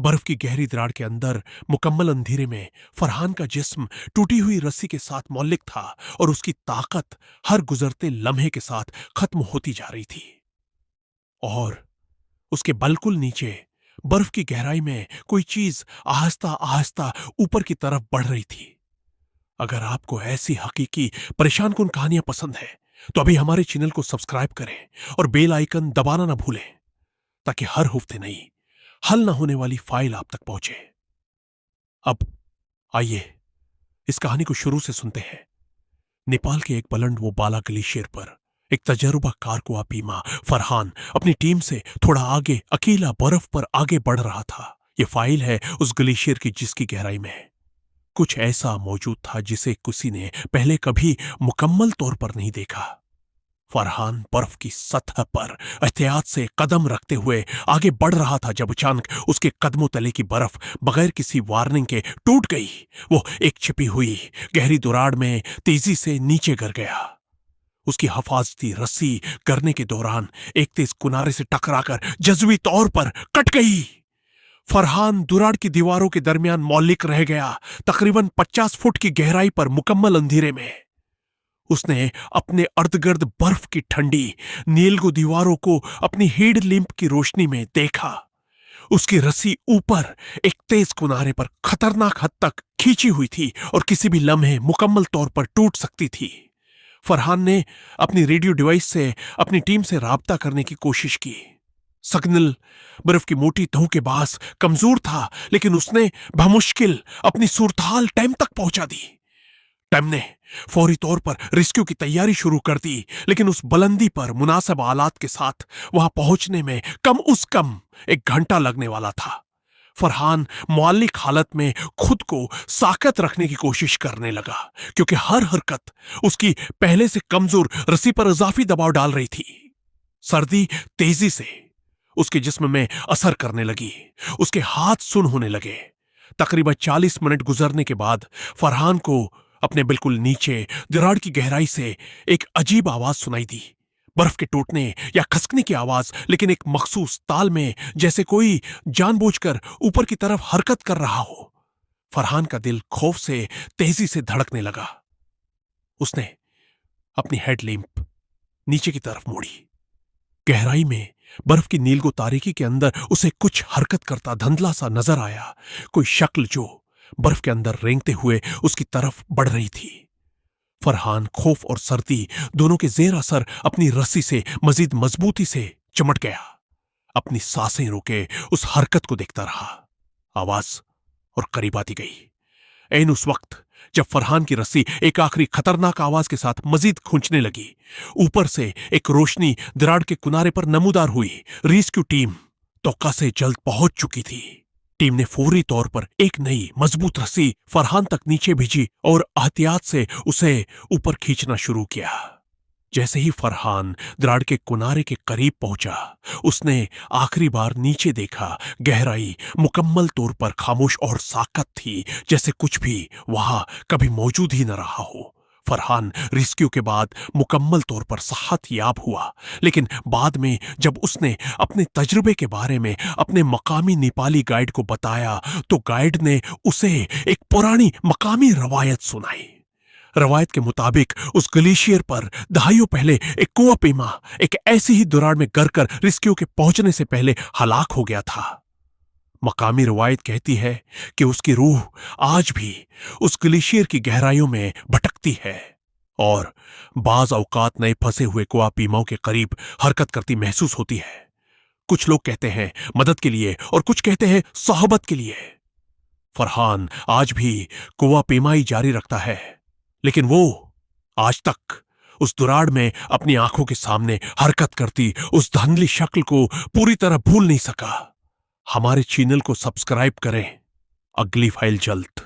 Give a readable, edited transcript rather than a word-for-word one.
बर्फ की गहरी दरार के अंदर मुकम्मल अंधेरे में फरहान का जिस्म टूटी हुई रस्सी के साथ मौलिक था और उसकी ताकत हर गुजरते लम्हे के साथ खत्म होती जा रही थी। और उसके बिल्कुल नीचे बर्फ की गहराई में कोई चीज आहिस्ता आहिस्ता ऊपर की तरफ बढ़ रही थी। अगर आपको ऐसी हकीकी परेशान कुन कहानियां पसंद है तो अभी हमारे चैनल को सब्सक्राइब करें और बेल आइकन दबाना ना भूलें, ताकि हर हफ्ते नई हल ना होने वाली फाइल आप तक पहुंचे। अब आइए इस कहानी को शुरू से सुनते हैं। नेपाल के एक बुलंद वो बाला ग्लेशियर पर एक तजुर्बाकार कुआं पीमा फरहान अपनी टीम से थोड़ा आगे अकेला बर्फ पर आगे बढ़ रहा था। यह फाइल है उस ग्लेशियर की जिसकी गहराई में कुछ ऐसा मौजूद था जिसे किसी ने पहले कभी मुकम्मल तौर पर नहीं देखा। फरहान बर्फ की सतह पर एहतियात से कदम रखते हुए आगे बढ़ रहा था जब अचानक उसके कदमों तले की बर्फ बगैर किसी वार्निंग के टूट गई। वो एक छिपी हुई गहरी दुराड़ में तेजी से नीचे गिर गया। उसकी हिफाजती रस्सी गिरने के दौरान एक तेज किनारे से टकराकर जज्बी तौर पर कट गई। फरहान दुराड़ की दीवारों के दरमियान मौलिक रह गया, तकरीबन 50 फुट की गहराई पर मुकम्मल अंधेरे में। उसने अपने अर्धगर्द बर्फ की ठंडी नीलगो दीवारों को अपनी हेड लैंप की रोशनी में देखा। उसकी रस्सी ऊपर एक तेज किनारे पर खतरनाक हद तक खींची हुई थी और किसी भी लम्हे मुकम्मल तौर पर टूट सकती थी। फरहान ने अपनी रेडियो डिवाइस से अपनी टीम से राब्ता करने की कोशिश की। सिग्नल बर्फ की मोटी तहों के पास कमजोर था, लेकिन उसने बमुश्किल अपनी सूरतहाल टैम तक पहुंचा दी। टैम ने फौरी तौर पर रेस्क्यू की तैयारी शुरू कर दी, लेकिन उस बुलंदी पर मुनासिब आलात के साथ वहां पहुंचने में कम 1 घंटा लगने वाला था। फरहान मुअल्लिक हालत में खुद को साकत रखने की कोशिश करने लगा, क्योंकि हर हरकत उसकी पहले से कमजोर रस्सी पर इजाफी दबाव डाल रही थी। सर्दी तेजी से उसके जिस्म में असर करने लगी, उसके हाथ सुन्न होने लगे। तकरीबन 40 मिनट गुजरने के बाद फरहान को अपने बिल्कुल नीचे दरार की गहराई से एक अजीब आवाज सुनाई दी। बर्फ के टूटने या खसकने की आवाज, लेकिन एक मखसूस ताल में, जैसे कोई जानबूझकर ऊपर की तरफ हरकत कर रहा हो। फरहान का दिल खौफ से तेजी से धड़कने लगा। उसने अपनी हेडलैम्प नीचे की तरफ मोड़ी। गहराई में बर्फ की नीलगो तारीकी के अंदर उसे कुछ हरकत करता धुंधला सा नजर आया, कोई शक्ल जो बर्फ के अंदर रेंगते हुए उसकी तरफ बढ़ रही थी। फरहान खौफ और सर्दी दोनों के जेर असर अपनी रस्सी से मजीद मजबूती से चिमट गया। अपनी सांसें रोके उस हरकत को देखता रहा। आवाज और करीब आती गई। ऐन उस वक्त जब फरहान की रस्सी एक आखिरी खतरनाक आवाज के साथ मजीद खूंचने लगी, ऊपर से एक रोशनी दराड़ के किनारे पर नमूदार हुई। रेस्क्यू टीम तौका से जल्द पहुंच चुकी थी। टीम ने फौरी तौर पर एक नई मजबूत रस्सी फरहान तक नीचे भेजी और एहतियात से उसे ऊपर खींचना शुरू किया। जैसे ही फरहान दराड़ के किनारे के करीब पहुंचा, उसने आखिरी बार नीचे देखा। गहराई मुकम्मल तौर पर खामोश और साकत थी, जैसे कुछ भी वहां कभी मौजूद ही न रहा हो। फरहान रेस्क्यू के बाद मुकम्मल तौर पर सेहत याब हुआ, लेकिन बाद में जब उसने अपने तजुर्बे के बारे में अपने मकामी नेपाली गाइड को बताया, तो गाइड ने उसे एक पुरानी मकामी रवायत सुनाई। रवायत के मुताबिक उस ग्लेशियर पर दहाइयों पहले एक कुआं पीमा एक ऐसी ही दुराड़ में गिरकर रेस्क्यू के पहुंचने से पहले हलाक हो गया था। मकामी रवायत कहती है कि उसकी रूह आज भी उस ग्लेशियर की गहराइयों में भटकती है और बाज औकात नए फंसे हुए कुआं पीमाओं के करीब हरकत करती महसूस होती है। कुछ लोग कहते हैं मदद के लिए और कुछ कहते हैं सोहबत के लिए। फरहान आज भी कुआं पीमाई जारी रखता है, लेकिन वो आज तक उस दुराड़ में अपनी आंखों के सामने हरकत करती उस धुंधली शक्ल को पूरी तरह भूल नहीं सका। हमारे चैनल को सब्सक्राइब करें। अगली फाइल जल्द।